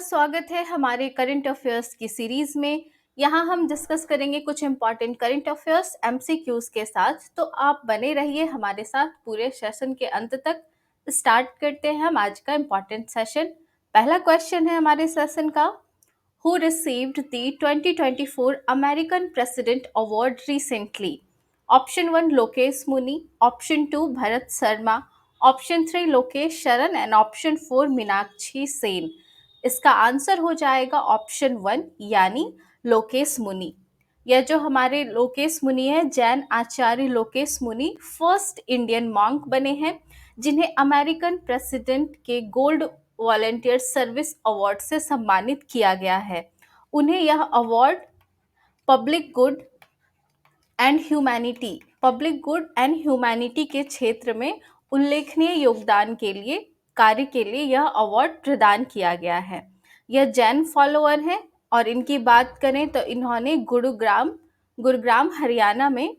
स्वागत है हमारे करंट अफेयर्स की सीरीज में। यहाँ हम डिस्कस करेंगे कुछ इम्पॉर्टेंट करंट अफेयर्स एमसीक्यूज के साथ, तो आप बने रहिए हमारे साथ पूरे सेशन के अंत तक। स्टार्ट करते हैं हम आज का इम्पॉर्टेंट सेशन। पहला क्वेश्चन है हमारे सेशन का, who received the 2024 American president award recently? Option 1 Lokesh मुनि, ऑप्शन 2 भरत शर्मा, ऑप्शन 3 लोकेश शरण एंड ऑप्शन 4 मीनाक्षी सेन। इसका आंसर हो जाएगा ऑप्शन 1 यानी लोकेश मुनि। यह जो हमारे लोकेश मुनि है, जैन आचार्य लोकेश मुनि फर्स्ट इंडियन मॉन्क बने हैं जिन्हें अमेरिकन प्रेसिडेंट के गोल्ड वॉलंटियर सर्विस अवार्ड से सम्मानित किया गया है। उन्हें यह award public good and humanity के क्षेत्र में उल्लेखनीय योगदान के लिए कार्य के लिए यह अवार्ड प्रदान किया गया है। यह जैन फॉलोअर हैं और इनकी बात करें तो इन्होंने गुरुग्राम हरियाणा में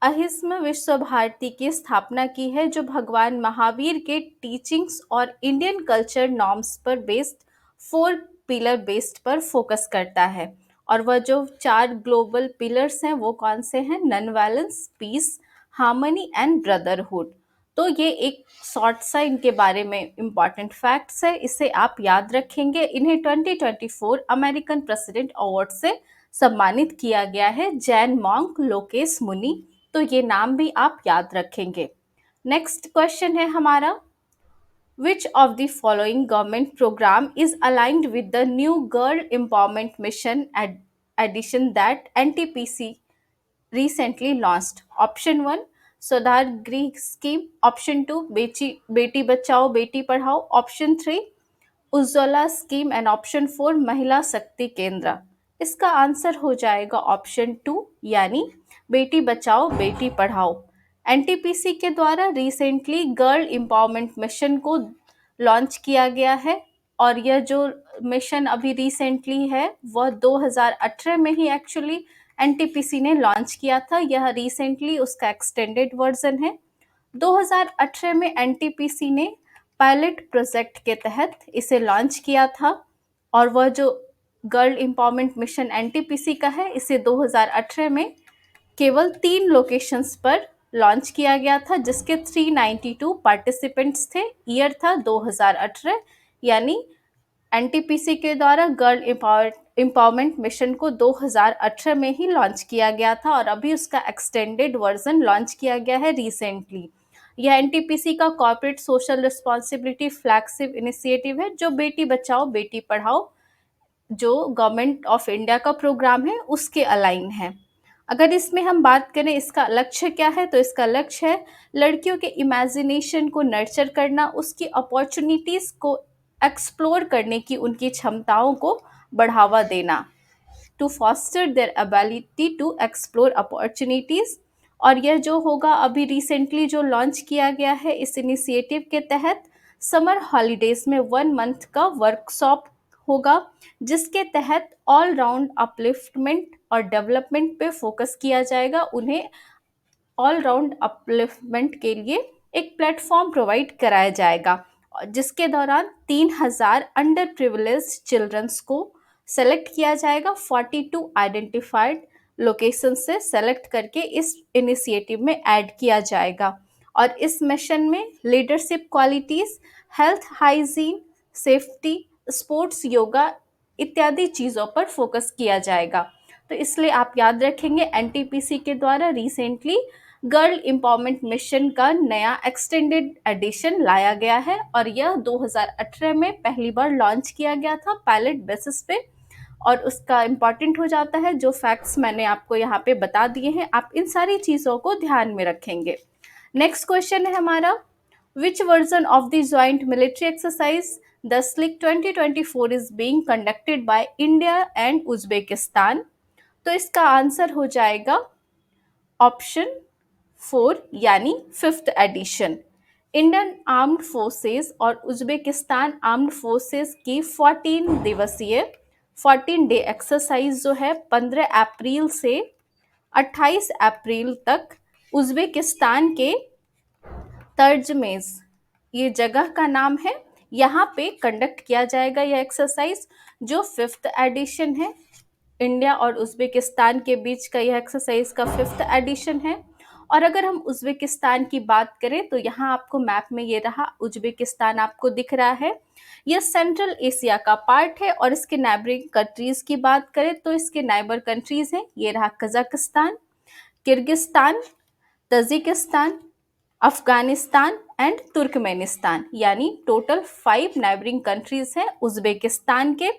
अहिस्म विश्व भारती की स्थापना की है, जो भगवान महावीर के टीचिंग्स और इंडियन कल्चर नॉर्म्स पर बेस्ड 4 पिलर बेस्ड पर फोकस करता है। और वह जो 4 ग्लोबल पिलर्स हैं वो कौन से हैं? Non violence, peace, harmony and brotherhood. तो ये एक शॉर्ट सा इनके बारे में इम्पॉर्टेंट फैक्ट्स है, इसे आप याद रखेंगे। इन्हें 2024 अमेरिकन प्रेसिडेंट अवार्ड से सम्मानित किया गया है, जैन मॉन्क लोकेश मुनि। तो ये नाम भी आप याद रखेंगे। नेक्स्ट क्वेश्चन है हमारा, Which of the following government program is aligned with the new Girl Empowerment Mission addition that NTPC recently launched? Option 1 Swadhar Grih Scheme, Option 2 Beti Bachao Beti Padhao, Option 3 Ujjwala scheme and option 4 महिला शक्ति केंद्र। इसका answer हो जाएगा option 2 यानी Beti Bachao Beti Padhao. NTPC के द्वारा recently girl empowerment mission को लॉन्च किया गया है और यह जो मिशन अभी रिसेंटली है वह 2018 में ही एक्चुअली एनटीपीसी ने लॉन्च किया था। यह रिसेंटली उसका एक्सटेंडेड वर्जन है। 2018 में एनटीपीसी ने पायलट प्रोजेक्ट के तहत इसे लॉन्च किया था और वह जो गर्ल एम्पावरमेंट मिशन एनटीपीसी का है, इसे 2018 में केवल 3 लोकेशंस पर लॉन्च किया गया था, जिसके 392 पार्टिसिपेंट्स थे। ईयर था 2018, यानी एनटीपीसी के द्वारा गर्ल एम्पावरमेंट मिशन को 2018 में ही लॉन्च किया गया था और अभी उसका एक्सटेंडेड वर्जन लॉन्च किया गया है रिसेंटली। यह एनटीपीसी का corporate social responsibility flagship initiative है, जो बेटी बचाओ बेटी पढ़ाओ जो गवर्नमेंट ऑफ इंडिया का प्रोग्राम है उसके अलाइन है। अगर इसमें हम बात करें इसका लक्ष्य क्या है, तो इसका लक्ष्य है लड़कियों के इमेजिनेशन को नर्चर करना, उसकी अपॉर्चुनिटीज़ को एक्सप्लोर करने की उनकी क्षमताओं को बढ़ावा देना, to foster their ability to explore opportunities. और यह जो होगा अभी रिसेंटली जो लॉन्च किया गया है इस इनिशिएटिव के तहत समर हॉलीडेज में 1 मंथ का वर्कशॉप होगा, जिसके तहत ऑल राउंड अपलिफ्टमेंट और डेवलपमेंट पे फोकस किया जाएगा। उन्हें ऑल राउंड अपलिफ्टमेंट के लिए एक प्लेटफॉर्म प्रोवाइड कराया जाएगा, जिसके दौरान 3000 अंडर प्रिविलेज्ड चिल्ड्रंस को सेलेक्ट किया जाएगा। 42 आइडेंटिफाइड लोकेशन से सेलेक्ट करके इस इनिशिएटिव में ऐड किया जाएगा और इस मिशन में leadership qualities, health, hygiene, safety, sports, yoga इत्यादि चीज़ों पर फोकस किया जाएगा। तो इसलिए आप याद रखेंगे एनटीपीसी के द्वारा रिसेंटली गर्ल एम्पावरमेंट मिशन का नया एक्सटेंडेड एडिशन लाया गया है और यह 2018 में पहली बार लॉन्च किया गया था पायलट बेसिस पे। और उसका इम्पॉर्टेंट हो जाता है जो फैक्ट्स मैंने आपको यहाँ पे बता दिए हैं, आप इन सारी चीज़ों को ध्यान में रखेंगे। नेक्स्ट क्वेश्चन है हमारा, which version of the joint military exercise Dustlik 2024 is being conducted by India and Uzbekistan? तो इसका आंसर हो जाएगा ऑप्शन 4 यानी 5th edition. Indian armed forces और उज्बेकिस्तान आर्म्ड फोर्सेस की 14 डे एक्सरसाइज जो है 15 अप्रैल से 28 अप्रैल तक उज्बेकिस्तान के तर्जमेज, ये जगह का नाम है, यहाँ पे कंडक्ट किया जाएगा यह एक्सरसाइज, जो 5th एडिशन है। इंडिया और उज़्बेकिस्तान के बीच का यह एक्सरसाइज का 5th एडिशन है। और अगर हम उज़्बेकिस्तान की बात करें तो यहाँ आपको मैप में ये रहा उज़्बेकिस्तान आपको दिख रहा है। यह सेंट्रल एशिया का पार्ट है। और इसके नाइबरिंग कंट्रीज की बात करें तो इसके नाइबर कंट्रीज हैं, ये रहा Kazakhstan, Kyrgyzstan, Tajikistan, Afghanistan and Turkmenistan, यानी टोटल 5 नाइबरिंग कंट्रीज हैं उज़्बेकिस्तान के।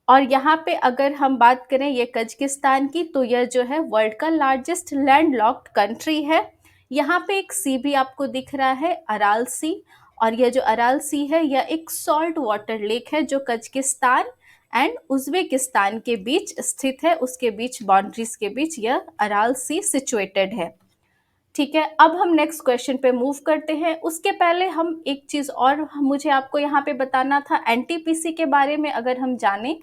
और यहाँ पे अगर हम बात करें ये कजाकिस्तान की, तो यह जो है वर्ल्ड का लार्जेस्ट लैंडलॉक्ड कंट्री है। यहाँ पे एक सी भी आपको दिख रहा है, अराल सी। और यह जो अराल सी है यह एक सॉल्ट वाटर लेक है जो कजाकिस्तान एंड उज़्बेकिस्तान के बीच स्थित है, उसके बीच बाउंड्रीज के बीच यह अराल सी सिचुएटेड है। ठीक है, अब हम नेक्स्ट क्वेश्चन पे मूव करते हैं। उसके पहले हम एक चीज़ और मुझे आपको यहाँ पे बताना था, एनटीपीसी के बारे में अगर हम जानें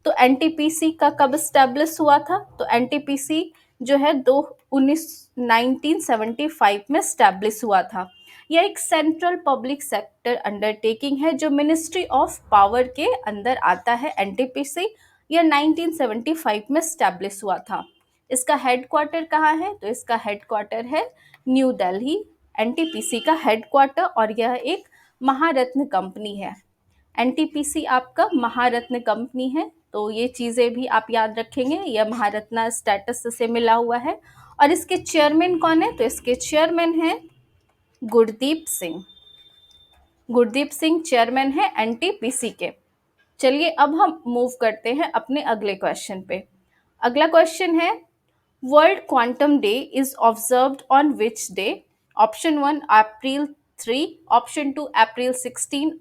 तो एनटीपीसी का कब स्टैब्लिश हुआ था। तो एनटीपीसी जो है 1975 में स्टैब्लिश हुआ था। यह एक सेंट्रल पब्लिक सेक्टर अंडरटेकिंग है जो मिनिस्ट्री ऑफ पावर के अंदर आता है। एनटीपीसी यह 1975 में स्टैब्लिश हुआ था। इसका हेडक्वार्टर कहाँ है, तो इसका हेडक्वार्टर है न्यू दिल्ली, एनटीपीसी का हेडक्वार्टर। और यह एक महारत्न कंपनी है। एनटीपीसी आपका महारत्न कंपनी है, तो ये चीज़ें भी आप याद रखेंगे, यह महारत्ना स्टेटस से मिला हुआ है। और इसके चेयरमैन कौन है, तो इसके चेयरमैन हैं गुरदीप सिंह। गुरदीप सिंह चेयरमैन है एनटीपीसी के। चलिए अब हम मूव करते हैं अपने अगले क्वेश्चन पे। अगला क्वेश्चन है, world quantum day is observed on which day. Option 1 April 3, option 2 April 16,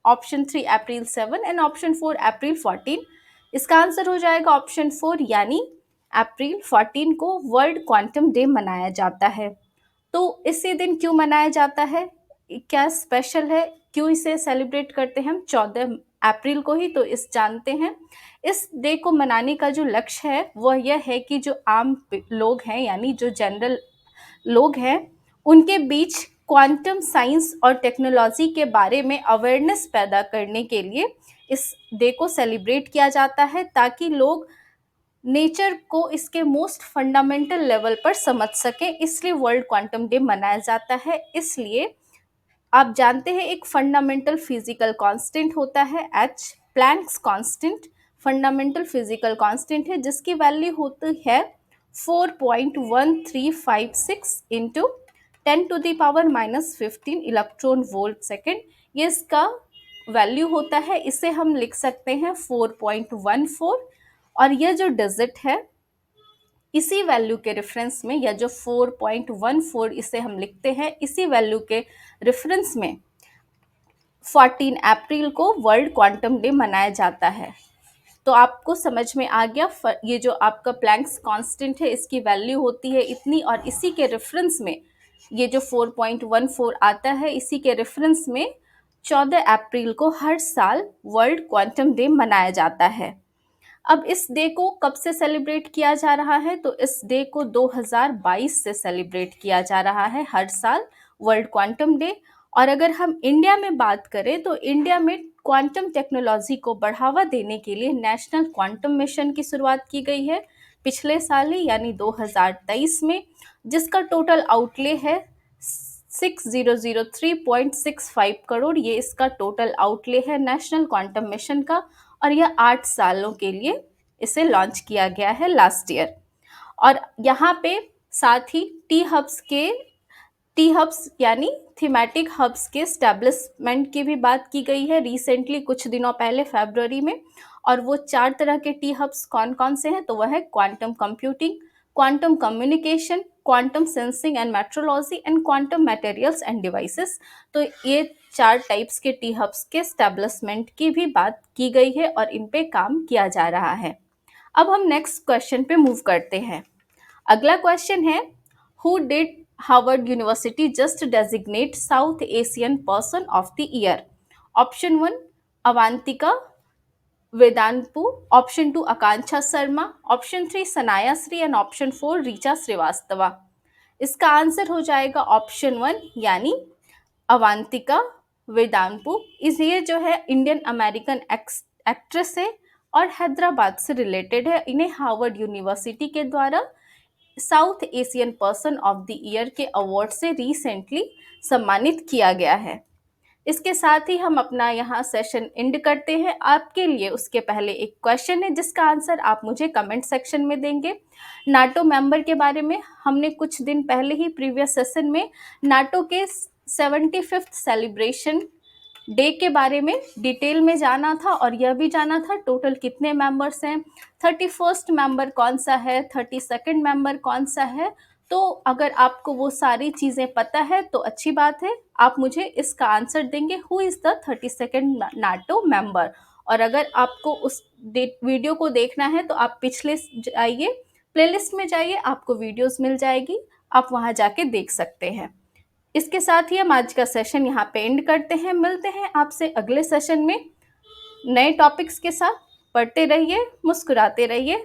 option 3 April 7 and option 4 अप्रैल 14। इसका आंसर हो जाएगा ऑप्शन 4, यानी अप्रैल 14 को वर्ल्ड क्वांटम डे मनाया जाता है। तो इसी दिन क्यों मनाया जाता है, क्या स्पेशल है, क्यों इसे सेलिब्रेट करते हैं हम 14 अप्रैल को ही, तो इस जानते हैं। इस डे को मनाने का जो लक्ष्य है वह यह है कि जो आम लोग हैं, यानी जो जनरल लोग हैं, उनके बीच क्वांटम साइंस और टेक्नोलॉजी के बारे में अवेयरनेस पैदा करने के लिए इस डे को सेलिब्रेट किया जाता है, ताकि लोग नेचर को इसके मोस्ट फंडामेंटल लेवल पर समझ सके। इसलिए वर्ल्ड क्वांटम डे मनाया जाता है। इसलिए आप जानते हैं एक फंडामेंटल फिजिकल कांस्टेंट होता है H, Planck's constant fundamental physical constant है, जिसकी वैल्यू होती है 4.1356 इंटू 10⁻⁻15 इलेक्ट्रॉन वोल्ट सेकेंड। ये इसका वैल्यू होता है, इसे हम लिख सकते हैं 4.14। और यह जो डिजिट है इसी वैल्यू के रेफरेंस में, या जो 4.14 इसे हम लिखते हैं, इसी वैल्यू के रेफरेंस में 14 अप्रैल को वर्ल्ड क्वांटम डे मनाया जाता है। तो आपको समझ में आ गया, ये जो आपका प्लैंक्स कांस्टेंट है इसकी वैल्यू होती है इतनी, और इसी के रेफरेंस में ये जो 4.14 आता है, इसी के रेफरेंस में 14 अप्रैल को हर साल वर्ल्ड क्वांटम डे मनाया जाता है। अब इस डे को कब से सेलिब्रेट किया जा रहा है, तो इस डे को 2022 से सेलिब्रेट किया जा रहा है हर साल वर्ल्ड क्वांटम डे। और अगर हम इंडिया में बात करें तो इंडिया में क्वांटम टेक्नोलॉजी को बढ़ावा देने के लिए नेशनल क्वांटम मिशन की शुरुआत की गई है पिछले साल ही, यानी 2023 में, जिसका टोटल आउटले है 6003.65 करोड़। ये इसका टोटल आउटले है नेशनल क्वांटम मिशन का, और यह 8 सालों के लिए इसे लॉन्च किया गया है लास्ट ईयर। और यहाँ पे साथ ही टी हब्स यानी थीमेटिक हब्स के स्टैब्लिशमेंट की भी बात की गई है रिसेंटली, कुछ दिनों पहले फरवरी में। और वो 4 तरह के टी हब्स कौन कौन से हैं, तो वह है quantum computing, quantum communication, quantum sensing and metrology and quantum materials end devices. तो ये 4 टाइप्स के टी हब्स के स्टैब्लिशमेंट की भी बात की गई है और इन पे काम किया जा रहा है। अब हम नेक्स्ट क्वेश्चन पे मूव करते हैं। अगला क्वेश्चन है, who did Harvard University just designate south Asian person of the year. Option 1 Avantika Vedantapu, option 2 Akanksha Sharma, option 3 Sanaya Shree and option 4 Richa Srivastava. इसका आंसर हो जाएगा ऑप्शन 1, यानी अवांतिका वेदांतु इस ये जो है इंडियन अमेरिकन एक्ट्रेस है और हैदराबाद से रिलेटेड है। इन्हें हार्वर्ड यूनिवर्सिटी के द्वारा south Asian person of the year के अवार्ड से रिसेंटली सम्मानित किया गया है। इसके साथ ही हम अपना यहाँ सेशन एंड करते हैं। आपके लिए उसके पहले एक क्वेश्चन है जिसका आंसर आप मुझे कमेंट सेक्शन में देंगे। नाटो मेंबर के बारे में हमने कुछ दिन पहले ही प्रीवियस सेशन में नाटो के 75th सेलिब्रेशन डे के बारे में डिटेल में जाना था और यह भी जाना था टोटल कितने मेंबर्स हैं, 31st मेंबर कौन सा है, 32nd मेंबर कौन सा है। तो अगर आपको वो सारी चीज़ें पता है तो अच्छी बात है, आप मुझे इसका आंसर देंगे who is the 32nd NATO member. और अगर आपको उस वीडियो को देखना है तो आप पिछले जाइए, प्लेलिस्ट में जाइए, आपको वीडियोस मिल जाएगी, आप वहाँ जाके देख सकते हैं। इसके साथ ही हम आज का सेशन यहाँ पे एंड करते हैं। मिलते हैं आपसे अगले सेशन में नए टॉपिक्स के साथ। पढ़ते रहिए, मुस्कुराते रहिए।